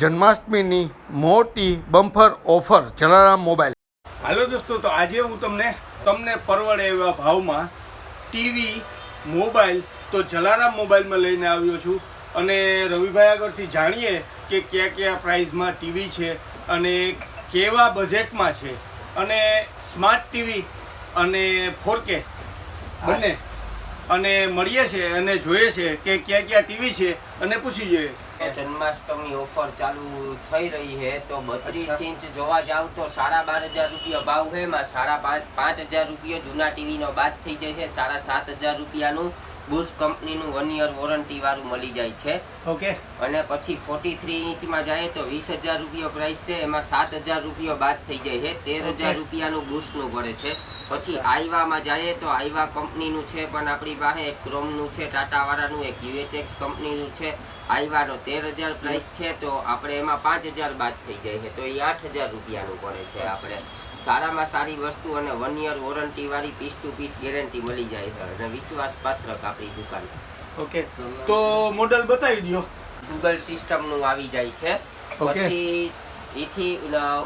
જન્માષ્ટમીની મોટી bumper offer Jalaram mobile. હાલો દોસ્તો, તો આજે હું તમને પરવડે એવા ભાવમાં ટીવી મોબાઈલ તો જલારામ મોબાઈલમાં લઈને આવ્યો છું. અને રવિભાઈ આગળથી જાણીએ કે કયા કયા પ્રાઇઝમાં ટીવી છે અને કેવા બજેટમાં છે, અને સ્માર્ટ ટીવી અને 4K બંને અને મળીએ છે અને જોઈએ છે કે કયા કયા ટીવી છે અને પૂછી જોઈએ. જન્માષ્ટમી ઓફર ચાલુ થઈ રહી છે તો 32 ઇંચ જોવા જાવ તો 12,500 રૂપિયા ભાવ છે. એમાં 5,500 રૂપિયા જૂના ટીવીનો બાદ થઈ જાય છે. 7,500 રૂપિયાનું બુશ કંપનીનું 1 યર વોરંટી વાળું મળી જાય છે. ઓકે. અને પછી 43 ઇંચમાં જાય તો 20,000 રૂપિયા પ્રાઇસ છે. એમાં 7,000 રૂપિયા બાદ થઈ જાય છે. 13,000 રૂપિયાનું બુશનું પડે છે. પછી આઈવામાં જાય તો આઈવા કંપનીનું છે, પણ આપણી પાસે એક ક્રોમનું છે ટાટા વાળાનું, એક UHX કંપનીનું છે. આઈવાનો 13,000 પ્રાઇસ છે, તો આપણે એમાં 5,000 બાદ થઈ જાય છે, તો એ 8,000 રૂપિયાનું પડે છે. આપણે સારામાં સારી વસ્તુ અને 1 યર વોરંટી વાળી પીસ ટુ પીસ ગેરંટી મળી જાય છે અને વિશ્વાસપાત્ર આપણી દુકાન. ઓકે, તો મોડલ બતાવી દો. ગૂગલ સિસ્ટમનું આવી જાય છે. પછી એથી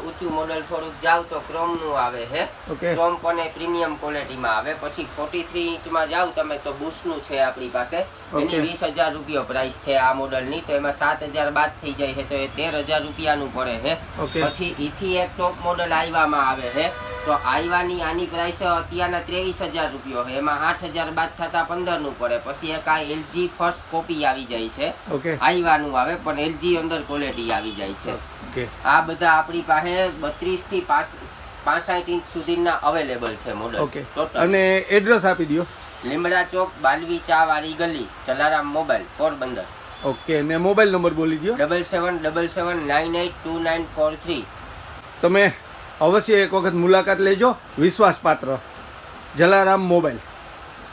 ઊંચું મોડલ થોડુંક જાવ તો ક્રોમનું આવે છે. ક્રોમ પણ પ્રીમિયમ ક્વોલિટીમાં આવે. પછી 43 ઇંચમાં જાવ તમે તો બુશનું છે આપણી પાસે, એની 20,000 રૂપિયા પ્રાઇસ છે આ મોડલની, તો એમાં 7,000 બાદ થઈ જાય છે, તો એ 13,000 રૂપિયાનું પડે છે. પછી એથી એક ટોપ મોડલ આઈવામાં આવે છે, તો આઈવાની આની પ્રાઇસ અત્યારના 23,000 રૂપિયા છે, એમાં 8,000 બાદ થતા 15 નું પડે. પછી એક આ LG ફર્સ્ટ કોપી આવી જાય છે, આઈવાનું આવે પણ LG અંદર ક્વોલિટી આવી જાય છે. આ બધા આપણી પાસે 32 થી 65 ઇંચ સુધીના અવેલેબલ છે મોડલ. અને એડ્રેસ આપી દો. લીમડા ચોક, બાલવી ચા વાળી ગલી, જલારામ મોબાઈલ, પોરબંદર. ઓકે, ને મોબાઈલ નંબર બોલી દો. 7777982943. તમે અવશ્ય એક વખત મુલાકાત લેજો. વિશ્વાસપાત્ર જલારામ મોબાઈલ.